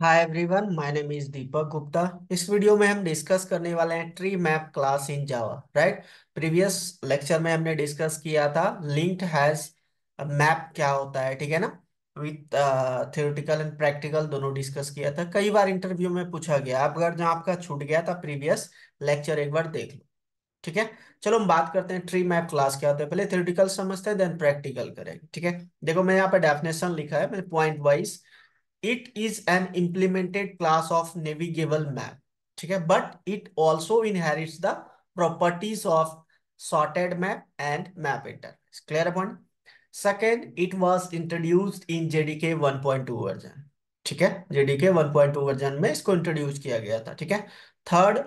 Hi everyone, my name is Deepak Gupta. इस video में हम डिस्कस करने वाले हैं tree map class in Java. Right. Previous lecture में हमने डिस्कस किया था लिंक्ड हैज मैप क्या होता है, ठीक है ना। विथ थ्योरेटिकल एंड प्रैक्टिकल दोनों डिस्कस किया था। कई बार इंटरव्यू में पूछा गया। अब अगर जहाँ आपका छूट गया था प्रीवियस लेक्चर, एक बार देख लो। ठीक है। चलो हम बात करते हैं ट्री मैप क्लास क्या होता है। पहले थ्योरेटिकल समझते हैं, देन प्रैक्टिकल करेंगे। ठीक है। देखो, मैं यहाँ पे डेफिनेशन लिखा है, मैंने point wise. It is an implemented class of navigable map. ठीक है, but it also inherits the properties of sorted map and map interface. Clear point? Second, it was introduced in JDK 1.2 version. ठीक है, JDK 1.2 version में इसको introduce किया गया था। ठीक है। Third,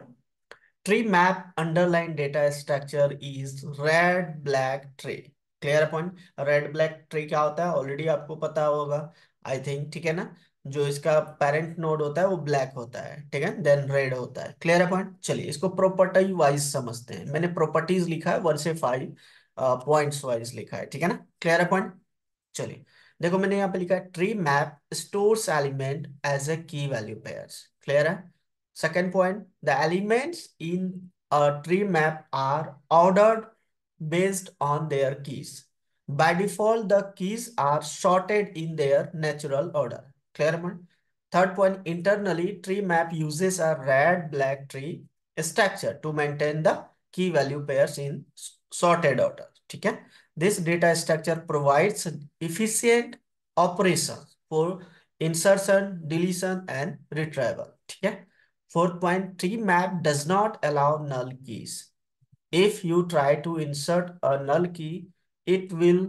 tree map underline data structure is red black tree. Clear point. Red black tree क्या होता है ऑलरेडी आपको पता होगा, आई थिंक। ठीक है ना। जो इसका पेरेंट नोड होता है वो ब्लैक होता है, ठीक है, देन रेड होता है। Clear point. चलिए इसको प्रॉपर्टी वाइज समझते हैं। मैंने प्रॉपर्टीज लिखा है 1 से 5 पॉइंट्स वाइज लिखा है, ठीक है ना। Clear point. चलिए देखो, मैंने यहाँ पे लिखा है tree map stores element as a key value pairs. Clear है। Second point, the elements in a tree map are ordered based on their keys. By default, the keys are sorted in their natural order. Clear point? Third point, internally, tree map uses a red-black tree structure to maintain the key value pairs in sorted order. ठीक है? This data structure provides efficient operations for insertion, deletion, and retrieval. ठीक है? Fourth point, tree map does not allow null keys. If you try to insert a null key, it will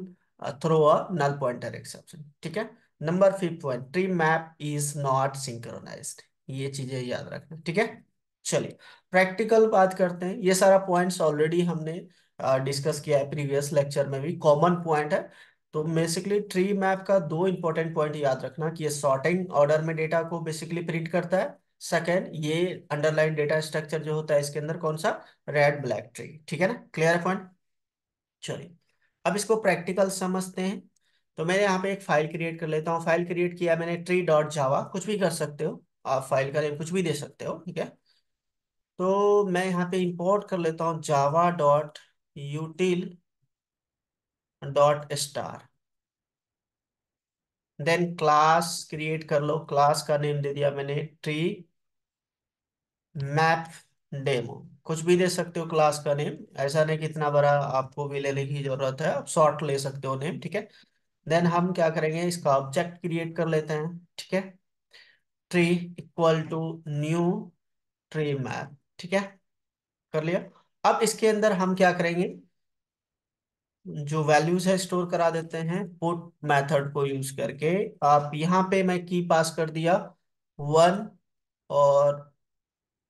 throw a null pointer exception. ठीक है। Number 5 point, tree map is not synchronized. ये चीजें याद रखना, ठीक है। चलिए practical बात करते हैं। ये सारा पॉइंट्स ऑलरेडी हमने डिस्कस किया है प्रीवियस लेक्चर में भी, कॉमन पॉइंट है। तो बेसिकली ट्री मैप का दो इंपॉर्टेंट पॉइंट याद रखना कि ये सॉर्टिंग ऑर्डर में डेटा को बेसिकली प्रिंट करता है। सेकेंड, ये अंडरलाइन डेटा स्ट्रक्चर जो होता है इसके अंदर कौन सा, रेड ब्लैक ट्री। ठीक है ना। Clear point. चलिए अब इसको प्रैक्टिकल समझते हैं। तो मैं यहाँ पे एक फाइल क्रिएट कर लेता हूँ। फाइल क्रिएट किया मैंने ट्री डॉट जावा, कुछ भी कर सकते हो आप, फाइल का नेम कुछ भी दे सकते हो, ठीक है। तो मैं यहाँ पे इंपोर्ट कर लेता हूँ Java dot util dot star. Then class create कर लो। क्लास का नेम दे दिया मैंने ट्री मैप डेमो। कुछ भी दे सकते हो क्लास का नेम, ऐसा नहीं कि इतना बड़ा आपको भी लेने की जरूरत है, आप शॉर्ट ले सकते हो नेम, ठीक है। देन हम क्या करेंगे, इसका ऑब्जेक्ट क्रिएट कर लेते हैं, ठीक है। Tree equal to new tree map, ठीक है, कर लिया। अब इसके अंदर हम क्या करेंगे, जो वैल्यूज है स्टोर करा देते हैं पुट मेथड को यूज करके। आप यहाँ पे मैं की पास कर दिया 1, और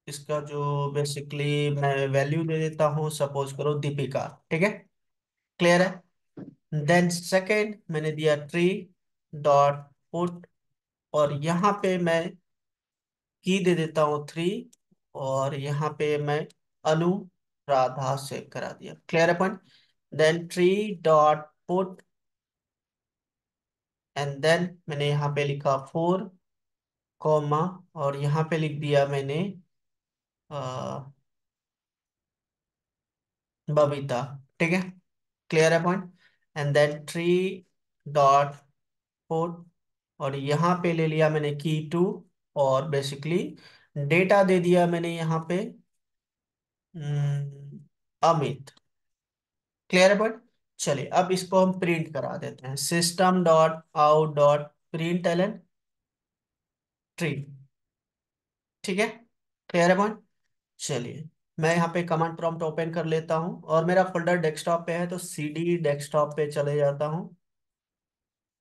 इसका जो बेसिकली मैं वैल्यू दे देता हूँ, सपोज करो दीपिका, ठीक है। क्लियर है। देन सेकेंड मैंने दिया ट्री डॉट पुट, और यहाँ पे मैं की दे देता हूँ 3, और यहाँ पे मैं अनुराधा सेव करा दिया। क्लियर है point. Then tree dot put, and then मैंने यहाँ पे लिखा 4 कॉमा, और यहाँ पे लिख दिया मैंने बबीता, ठीक है। क्लियर है point. And then tree dot put, और यहाँ पे ले लिया मैंने की 2, और बेसिकली डेटा दे दिया मैंने यहाँ पे अमित। क्लियर है पॉइंट। चलिए अब इसको हम प्रिंट करा देते हैं, system dot out dot println tree, ठीक है। क्लियर है पॉइंट। चलिए मैं यहाँ पे कमांड प्रॉम्प्ट ओपन कर लेता हूँ, और मेरा फोल्डर डेस्कटॉप पे है, तो सीडी डेस्कटॉप पे चले जाता हूँ।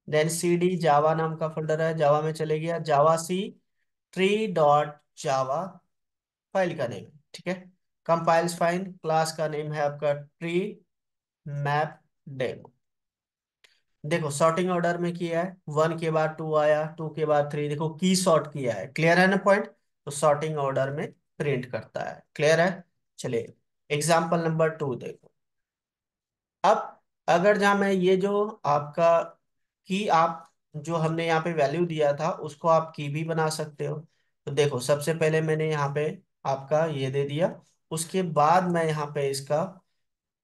देन सीडी जावा नाम का फोल्डर है, जावा में चले गया, जावा सी ट्री डॉट जावा फाइल का नेम, ठीक है। कंपाइल्स फाइन, क्लास का नेम है आपका ट्री मैप डेमो। देखो सॉर्टिंग ऑर्डर में किया है, 1 के बाद 2 आया, 2 के बाद 3, देखो की सॉर्ट किया है। क्लियर है ना पॉइंट। तो सॉर्टिंग ऑर्डर में प्रिंट करता है। क्लियर है। चलिए एग्जाम्पल नंबर 2 देखो। अब अगर जहां मैं ये जो आपका की आप जो हमने यहाँ पे वैल्यू दिया था उसको आप की भी बना सकते हो। तो देखो सबसे पहले मैंने यहाँ पे आपका ये दे दिया, उसके बाद मैं यहाँ पे इसका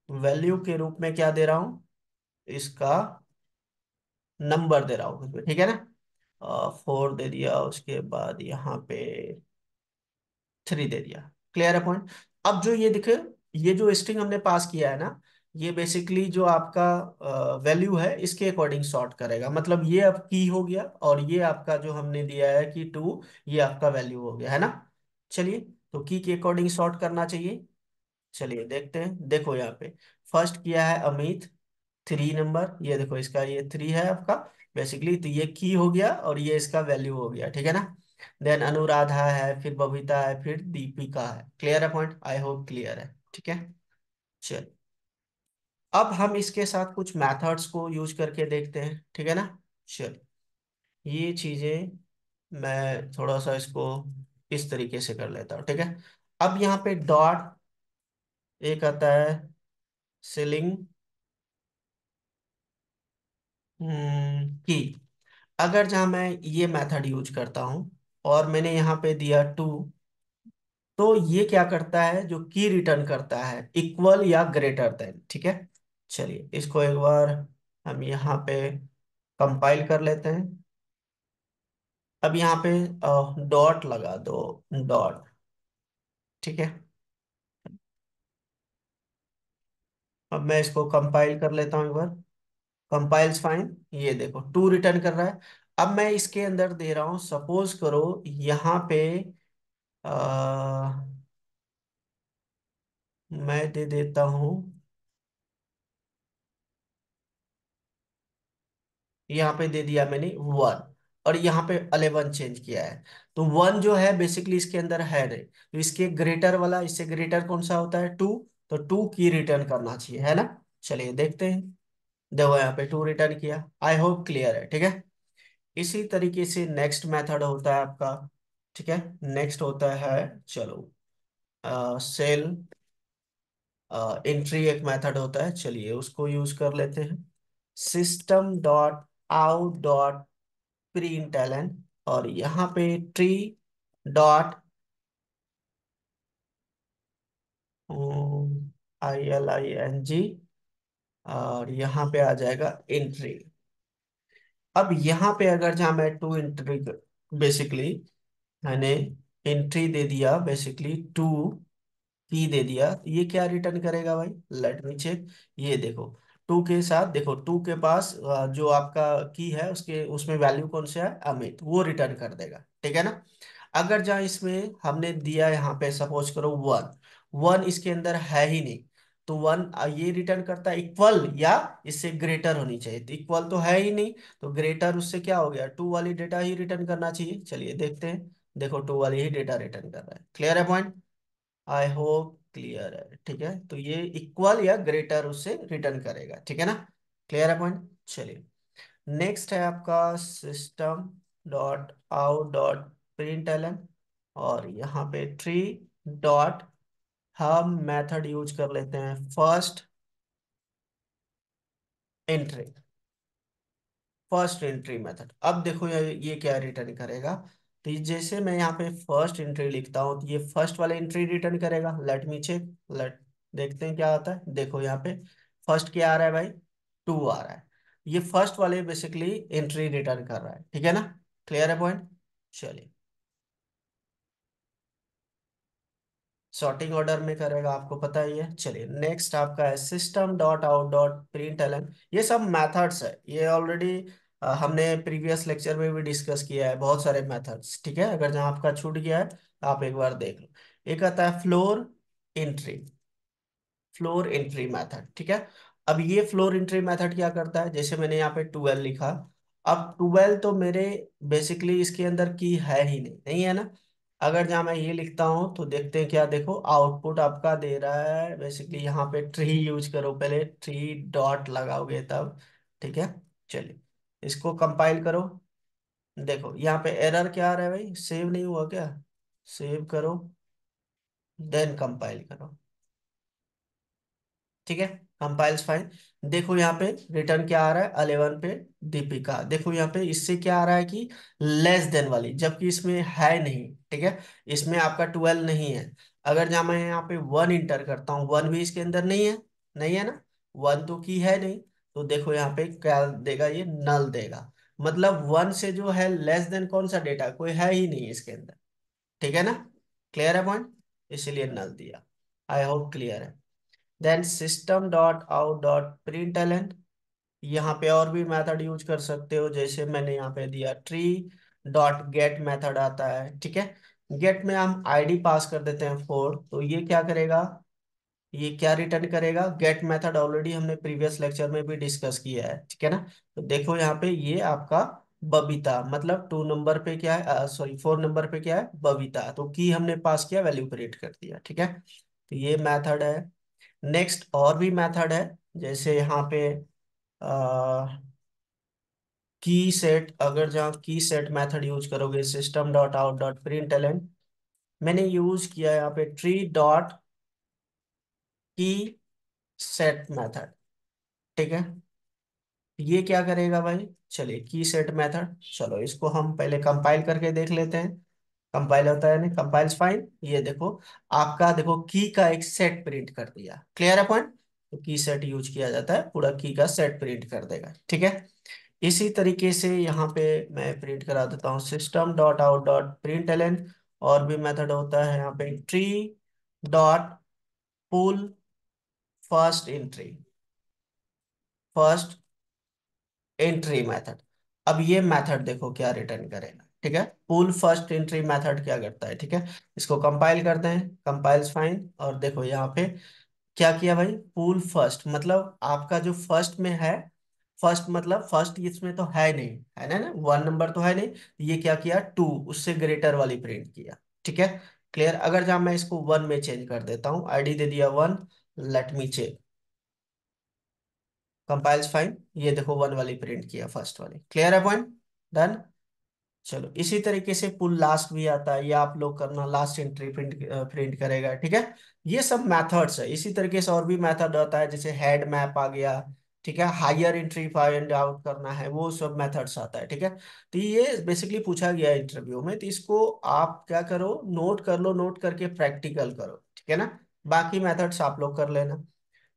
वैल्यू के रूप में क्या दे रहा हूँ, इसका नंबर दे रहा हूँ इसमें, ठीक है ना। 4 दे दिया, उसके बाद यहाँ पे 3 दे दिया। क्लियर है पॉइंट। अब जो ये दिखे, ये जो स्ट्रिंग हमने पास किया है ना, ये बेसिकली जो आपका वैल्यू है इसके अकॉर्डिंग सॉर्ट करेगा, मतलब ये अब की हो गया, और ये आपका जो हमने दिया है कि 2, ये आपका वैल्यू हो गया है ना। चलिए, तो की के अकॉर्डिंग सॉर्ट करना चाहिए। चलिए देखते हैं, देखो यहाँ पे फर्स्ट किया है अमित, 3 नंबर, ये देखो इसका ये 3 है आपका बेसिकली, तो ये की हो गया और ये इसका वैल्यू हो गया, ठीक है ना। देन अनुराधा है, फिर बबीता है, फिर दीपिका है। क्लियर है पॉइंट, आई होप क्लियर है, ठीक है। चल, अब हम इसके साथ कुछ मेथड्स को यूज करके देखते हैं, ठीक है ना। चल, ये चीजें मैं थोड़ा सा इसको इस तरीके से कर लेता हूँ, ठीक है। अब यहाँ पे डॉट, एक आता है सीलिंग की। अगर जहां मैं ये मेथड यूज करता हूं और मैंने यहाँ पे दिया 2, तो ये क्या करता है, जो की रिटर्न करता है इक्वल या ग्रेटर देन, ठीक है। चलिए इसको एक बार हम यहाँ पे कंपाइल कर लेते हैं। अब यहाँ पे डॉट लगा दो, डॉट, ठीक है। अब मैं इसको कंपाइल कर लेता हूँ एक बार। कंपाइल्स फाइन, ये देखो 2 रिटर्न कर रहा है। अब मैं इसके अंदर दे रहा हूँ, सपोज करो यहाँ पे आ, मैं दे देता हूँ, यहाँ पे दे दिया मैंने 1, और यहाँ पे 11 चेंज किया है। तो 1 जो है बेसिकली इसके अंदर है नहीं, तो इसके ग्रेटर वाला, इससे ग्रेटर कौन सा होता है, 2, तो 2 की रिटर्न करना चाहिए, है ना। चलिए देखते हैं, देखो यहाँ पे 2 रिटर्न किया। आई होप क्लियर है, ठीक है। इसी तरीके से नेक्स्ट मेथड होता है आपका, ठीक है। नेक्स्ट होता है, चलो सेल एंट्री एक मेथड होता है, चलिए उसको यूज कर लेते हैं। System dot out dot println, और यहाँ पे ट्री डॉट ILING, और यहाँ पे आ जाएगा एंट्री। अब यहाँ पे अगर जहाँ मैं 2 एंट्री, बेसिकली मैंने एंट्री दे दिया, बेसिकली 2 की दे दिया, तो ये क्या रिटर्न करेगा भाई, लेट मी चेक। ये देखो 2 के साथ, देखो 2 के पास जो आपका की है उसके उसमें वैल्यू कौन सा है, अमित, वो रिटर्न कर देगा, ठीक है ना। अगर जहाँ इसमें हमने दिया यहाँ पे सपोज करो 1, 1 इसके अंदर है ही नहीं, तो 1 ये रिटर्न करता है इक्वल या इससे ग्रेटर होनी चाहिए, तो इक्वल तो है ही नहीं, तो ग्रेटर उससे क्या हो गया, 2 वाली डेटा ही रिटर्न करना चाहिए। चलिए देखते हैं, देखो 2 वाली ही डेटा रिटर्न कर रहा है। क्लियर है पॉइंट, आई होप क्लियर है, ठीक है। तो ये इक्वल या ग्रेटर उससे रिटर्न करेगा, ठीक है ना। क्लियर है पॉइंट। चलिए नेक्स्ट है आपका system dot out dot println, और यहाँ पे ट्री डॉट, हम मेथड यूज कर लेते हैं first entry, first entry method. अब देखो ये क्या रिटर्न करेगा, तो जैसे मैं यहाँ पे फर्स्ट एंट्री लिखता हूँ, तो ये फर्स्ट वाला एंट्री रिटर्न करेगा। लेट मी चेक, लेट देखते हैं क्या आता है। देखो यहाँ पे फर्स्ट क्या आ रहा है भाई, 2 आ रहा है, ये फर्स्ट वाले बेसिकली एंट्री रिटर्न कर रहा है, ठीक है ना। क्लियर है पॉइंट। चलिए, सॉर्टिंग ऑर्डर में करेगा, आपको पता ही है। चलिए नेक्स्ट आपका है system dot out dot println. ये सब मेथड्स है, ये ऑलरेडी हमने प्रीवियस लेक्चर में भी डिस्कस किया है, बहुत सारे मेथड्स, ठीक है। अगर जहाँ आपका छूट गया है तो आप एक बार देख लो। एक आता है floor entry, floor entry method, ठीक है। अब ये फ्लोर एंट्री मेथड क्या करता है, जैसे मैंने यहाँ पे 12 लिखा, अब 12 तो मेरे बेसिकली इसके अंदर की है ही नहीं, नहीं है ना। अगर जहाँ मैं ये लिखता हूँ तो देखते हैं क्या, देखो आउटपुट आपका दे रहा है बेसिकली, यहाँ पे ट्री यूज करो, पहले ट्री डॉट लगाओगे तब, ठीक है। चलिए इसको कंपाइल करो, देखो यहाँ पे एरर क्या आ रहा है भाई, सेव नहीं हुआ क्या, सेव करो, देन कंपाइल करो, ठीक है। Compiles fine. देखो यहाँ पे रिटर्न क्या आ रहा है 11 पे दीपिका। देखो यहाँ पे इससे क्या आ रहा है कि लेस देन वाली, जबकि इसमें है नहीं। ठीक है, इसमें आपका 12 नहीं है। अगर जहाँ मैं यहाँ पे 1 इंटर करता हूँ, 1 भी इसके अंदर नहीं है। नहीं है ना, 1 तो की है नहीं। तो देखो यहाँ पे क्या देगा, ये नल देगा। मतलब 1 से जो है लेस देन कौन सा डेटा, कोई है ही नहीं इसके अंदर। ठीक है ना, क्लियर है पॉइंट, इसीलिए नल दिया। आई होप क्लियर है। Then system dot out dot println, यहाँ पे और भी मेथड यूज कर सकते हो, जैसे मैंने यहाँ पे दिया ट्री डॉट गेट मेथड आता है। ठीक है, गेट में हम आईडी पास कर देते हैं 4, तो ये क्या करेगा, ये क्या रिटर्न करेगा, गेट मेथड ऑलरेडी हमने प्रीवियस लेक्चर में भी डिस्कस किया है। ठीक है ना, तो देखो यहाँ पे ये आपका बबीता, मतलब 2 नंबर पे क्या है, सॉरी 4 नंबर पे क्या है, बबीता। तो की हमने पास किया, वैल्यू प्रिंट कर दिया। ठीक है, तो ये मेथड है। नेक्स्ट और भी मेथड है, जैसे यहाँ पे की सेट, अगर जहाँ की सेट मेथड यूज करोगे, system dot out dot println, मैंने यूज किया यहाँ पे ट्री डॉट की सेट मेथड। ठीक है, ये क्या करेगा भाई, चलिए की सेट मेथड, चलो इसको हम पहले कंपाइल करके देख लेते हैं। कंपाइल होता है ना, कंपाइल्स फाइन। ये देखो आपका, देखो की का एक सेट प्रिंट कर दिया। क्लियर है पॉइंट, तो की सेट यूज किया जाता है, पूरा की का सेट प्रिंट कर देगा। ठीक है, इसी तरीके से यहाँ पे मैं प्रिंट करा देता हूँ system dot out dot println. और भी मेथड होता है यहाँ पे tree dot poll first entry, first entry method. अब ये मेथड देखो क्या रिटर्न करेगा। ठीक है, पुल फर्स्ट एंट्री मेथड क्या करता है, ठीक है, इसको कंपाइल करते हैं, कंपाइल्स फाइन। और देखो यहाँ पे क्या किया भाई, पुल फर्स्ट मतलब आपका जो फर्स्ट में है, फर्स्ट मतलब फर्स्ट इसमें तो है नहीं, है ना, 1 नंबर तो है नहीं, ये क्या किया 2 उससे ग्रेटर वाली प्रिंट किया। ठीक है, क्लियर। अगर जहाँ मैं इसको 1 में चेंज कर देता हूँ, आईडी दे दिया 1, let me check, compiles fine. ये देखो 1 वाली प्रिंट किया, फर्स्ट वाली। क्लियर है पॉइंट, डन। चलो इसी तरीके से पुल लास्ट भी आता है, ये आप लोग करना, लास्ट एंट्री प्रिंट प्रिंट करेगा। ठीक है, ये सब मेथड्स है। इसी तरीके से और भी मेथड आता है, जैसे हेड मैप आ गया। ठीक है, हायर एंट्री फाइंड आउट करना है, वो सब मेथड्स आता है। ठीक है, तो ये बेसिकली पूछा गया है इंटरव्यू में, तो इसको आप क्या करो, नोट कर लो, नोट करके प्रैक्टिकल करो। ठीक है ना, बाकी मेथड्स आप लोग कर लेना,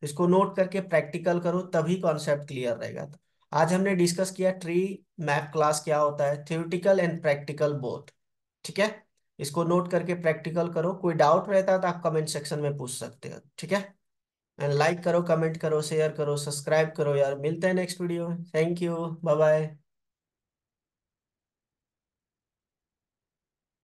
इसको नोट करके प्रैक्टिकल करो, तभी कॉन्सेप्ट क्लियर रहेगा। तो आज हमने डिस्कस किया ट्री मैप क्लास क्या होता है, थ्योरेटिकल एंड प्रैक्टिकल बोथ। ठीक है, इसको नोट करके प्रैक्टिकल करो, कोई डाउट रहता है तो आप कमेंट सेक्शन में पूछ सकते हो। ठीक है, एंड लाइक करो, कमेंट करो, शेयर करो, सब्सक्राइब करो यार। मिलते हैं नेक्स्ट वीडियो में, थैंक यू, बाय बाय।